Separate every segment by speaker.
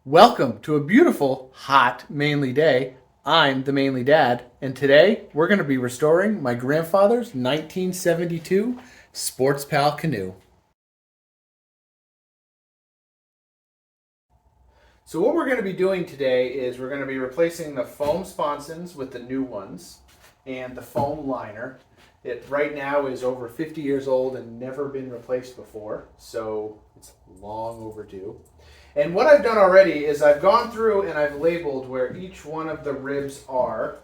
Speaker 1: Welcome to a beautiful, hot Mainly day. I'm the Mainly Dad, and today we're going to be restoring my grandfather's 1972 Sportspal canoe. So what we're going to be doing today is we're going to be replacing the foam sponsons with the new ones and the foam liner. It right now is over 50 years old and never been replaced before, so it's long overdue. And what I've done already is I've gone through and I've labeled where each one of the ribs are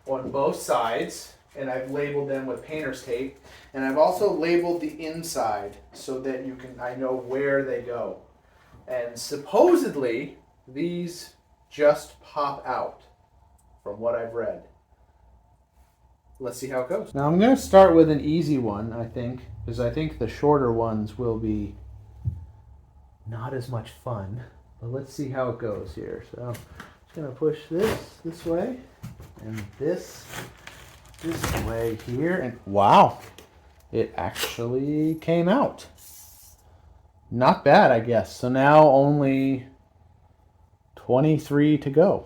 Speaker 1: on both sides, and I've labeled them with painter's tape. And I've also labeled the inside so that I know where they go. And supposedly these just pop out from what I've read. Let's see how it goes. Now I'm going to start with an easy one, I think, because I think the shorter ones will be not as much fun, but let's see how it goes here. So I'm just going to push this way and this way here, and wow, it actually came out. Not bad, I guess. So now only 23 to go.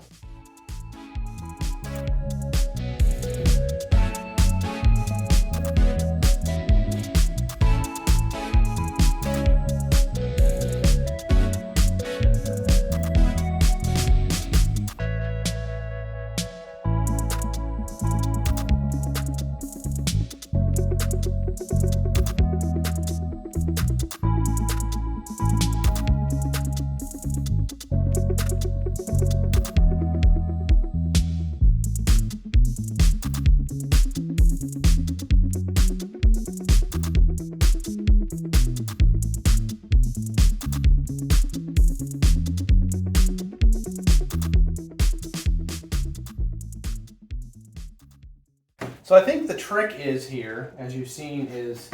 Speaker 1: So I think the trick is here, as you've seen, is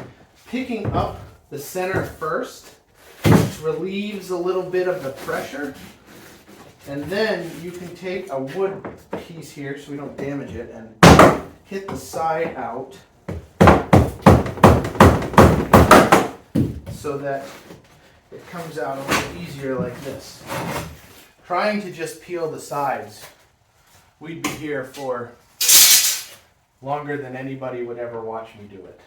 Speaker 1: picking up the center first, which relieves a little bit of the pressure. And then you can take a wood piece here so we don't damage it and hit the side out so that it comes out a little easier like this. Trying to just peel the sides, we'd be here for longer than anybody would ever watch me do it.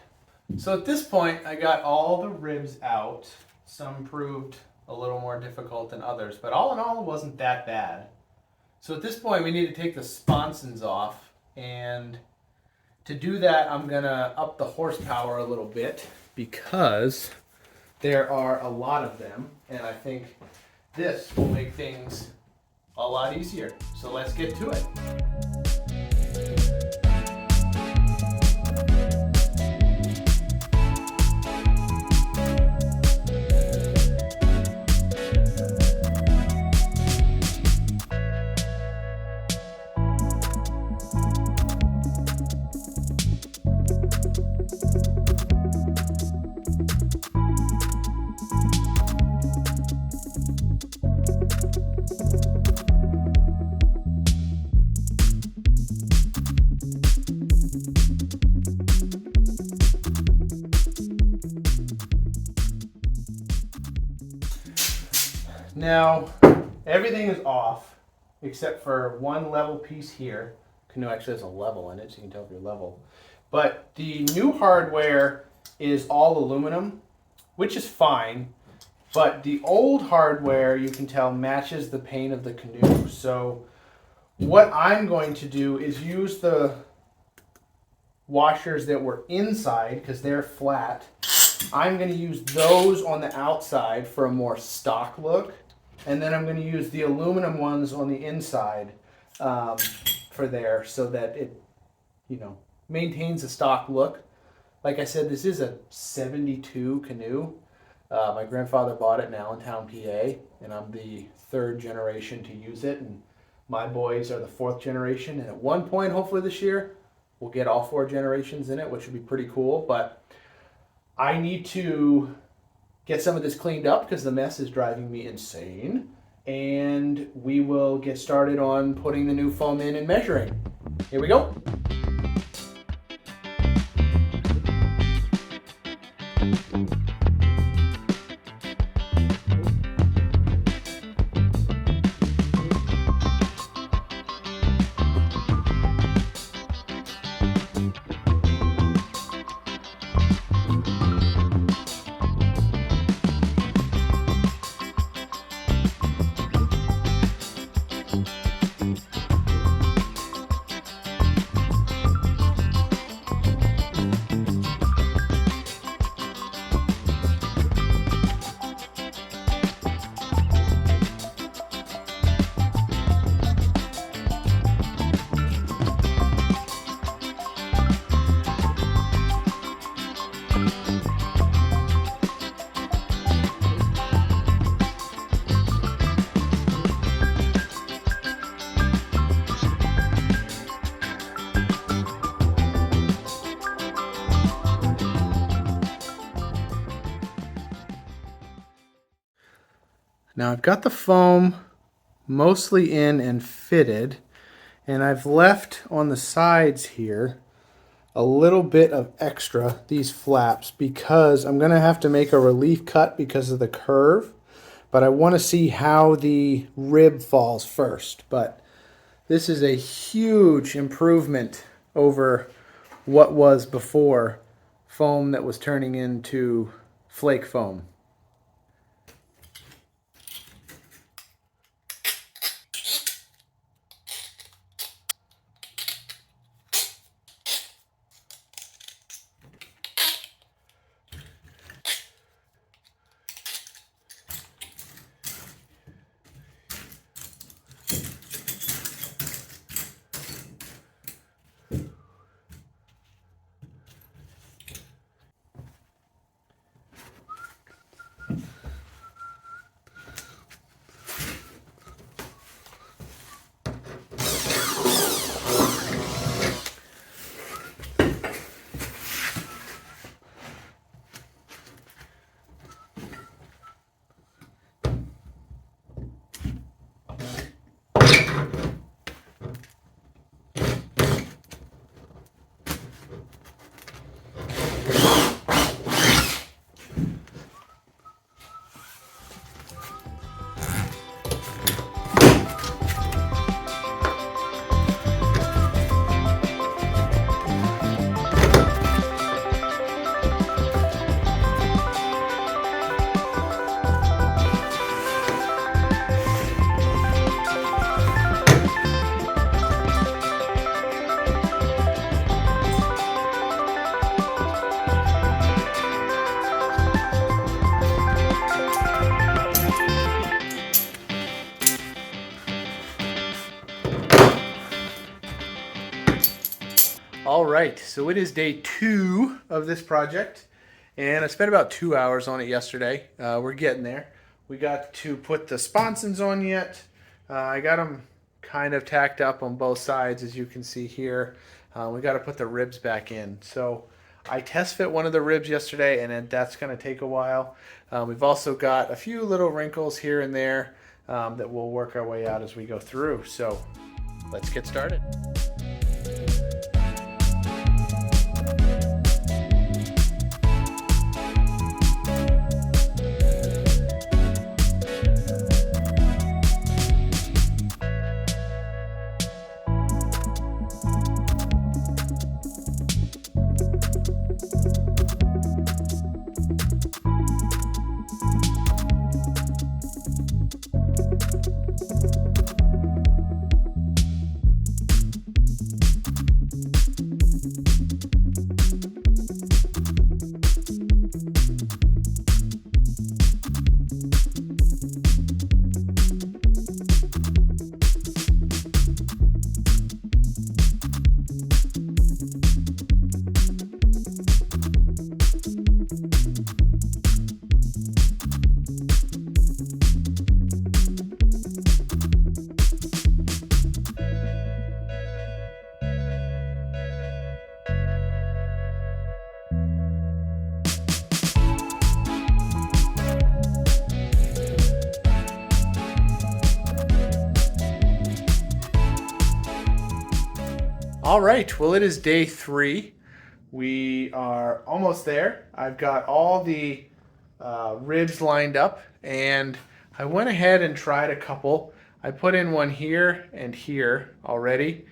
Speaker 1: So at this point, I got all the ribs out. Some proved a little more difficult than others, but all in all, it wasn't that bad. So at this point, we need to take the sponsons off, and to do that, I'm gonna up the horsepower a little bit because there are a lot of them, and I think this will make things a lot easier. So let's get to it. Now, everything is off except for one level piece here. Canoe actually has a level in it, so you can tell if you're level. But the new hardware is all aluminum, which is fine. But the old hardware, you can tell, matches the paint of the canoe. So what I'm going to do is use the washers that were inside, because they're flat. I'm going to use those on the outside for a more stock look. And then I'm going to use the aluminum ones on the inside for there so that it, maintains a stock look. Like I said, this is a 72 canoe. My grandfather bought it in Allentown, PA, and I'm the third generation to use it. And my boys are the fourth generation. And at one point, hopefully this year, we'll get all four generations in it, which would be pretty cool. But I need to get some of this cleaned up because the mess is driving me insane. And we will get started on putting the new foam in and measuring. Here we go. Now I've got the foam mostly in and fitted, and I've left on the sides here a little bit of extra, these flaps, because I'm gonna have to make a relief cut because of the curve, but I wanna see how the rib falls first. But this is a huge improvement over what was before foam that was turning into flake foam. All right, so it is day 2 of this project, and I spent about 2 hours on it yesterday. We're getting there. We got to put the sponsons on yet. I got them kind of tacked up on both sides, as you can see here. We got to put the ribs back in. So I test fit one of the ribs yesterday, and that's going to take a while. We've also got a few little wrinkles here and there that we'll work our way out as we go through. So let's get started. All right, well, it is day 3. We are almost there. I've got all the ribs lined up, and I went ahead and tried a couple. I put in one here and here already.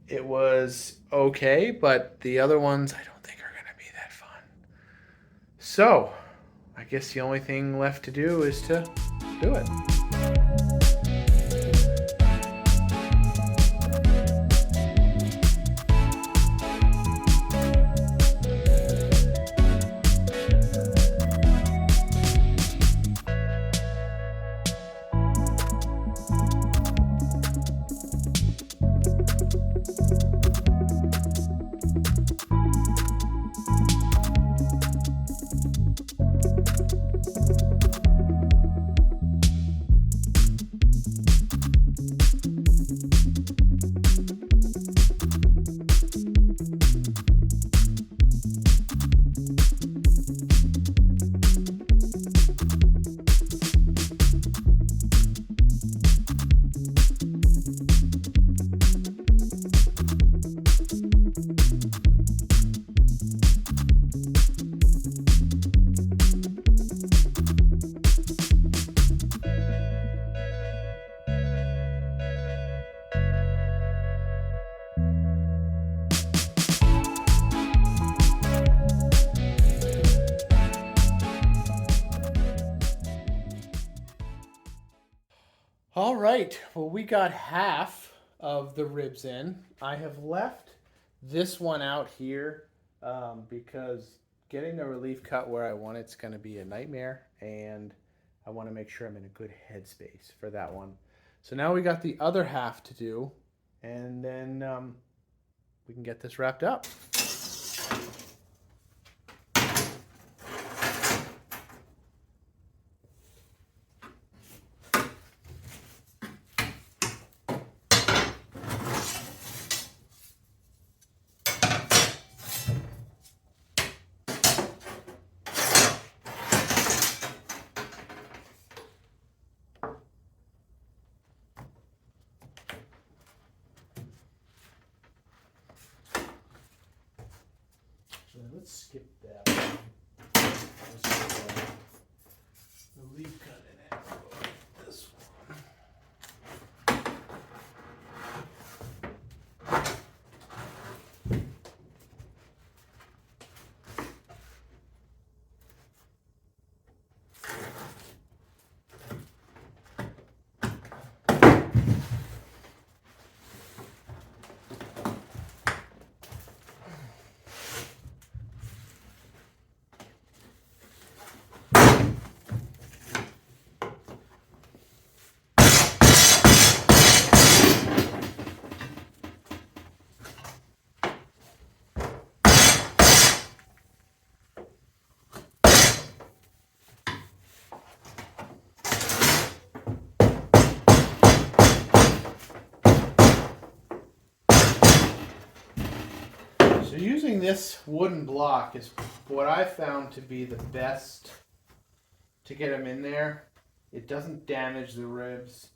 Speaker 1: It was okay, but the other ones I don't think are going to be that fun. So I guess the only thing left to do is to do it. All right, well, we got half of the ribs in. I have left this one out here because getting the relief cut where I want it's going to be a nightmare, and I want to make sure I'm in a good headspace for that one. So now we got the other half to do, and then we can get this wrapped up. Let's skip that one. The leaf cut in it. This one. So using this wooden block is what I found to be the best to get them in there. It doesn't damage the ribs.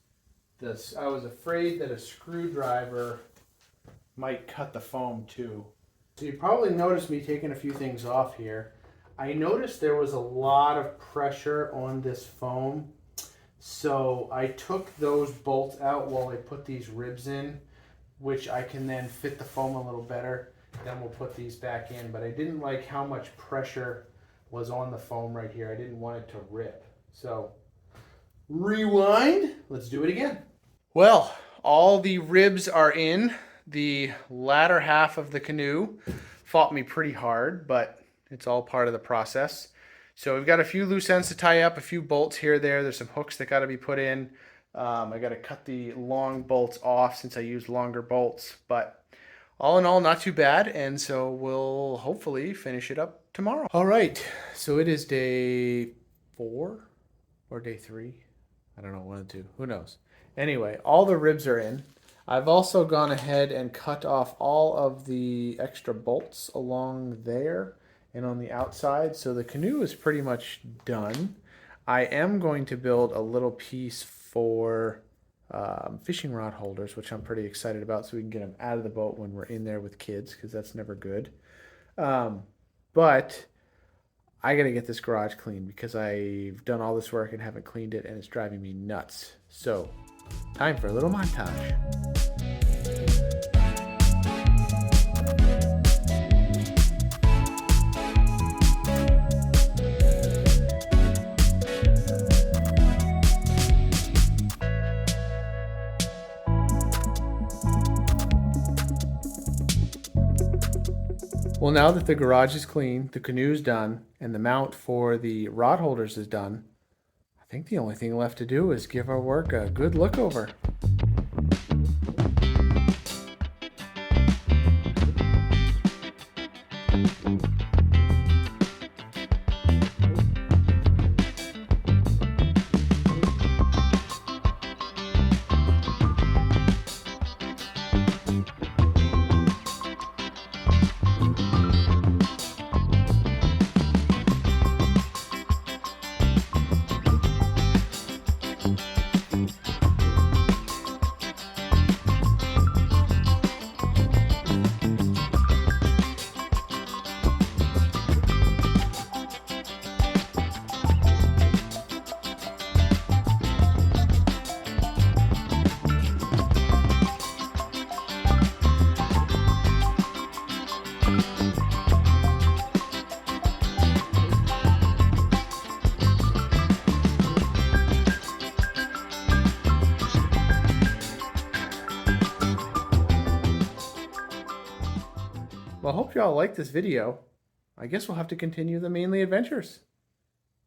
Speaker 1: I was afraid that a screwdriver might cut the foam too. So you probably noticed me taking a few things off here. I noticed there was a lot of pressure on this foam. So I took those bolts out while I put these ribs in, which I can then fit the foam a little better. Then we'll put these back in, but I didn't like how much pressure was on the foam right here. I didn't want it to rip. So rewind, let's do it again. Well, all the ribs are in. The latter half of the canoe fought me pretty hard, but it's all part of the process. So we've got a few loose ends to tie up, a few bolts here, there. There's some hooks that got to be put in. I got to cut the long bolts off since I used longer bolts, but all in all, not too bad, and so we'll hopefully finish it up tomorrow. All right, so it is day 4 or day 3. I don't know, 1 or 2. Who knows? Anyway, all the ribs are in. I've also gone ahead and cut off all of the extra bolts along there and on the outside, so the canoe is pretty much done. I am going to build a little piece for fishing rod holders, which I'm pretty excited about, so we can get them out of the boat when we're in there with kids, because that's never good. But I gotta get this garage cleaned because I've done all this work and haven't cleaned it, and it's driving me nuts. So time for a little montage. Well, now that the garage is clean, the canoe's done, and the mount for the rod holders is done, I think the only thing left to do is give our work a good look over. Well, I hope you all like this video. I guess we'll have to continue the Mainly Adventures.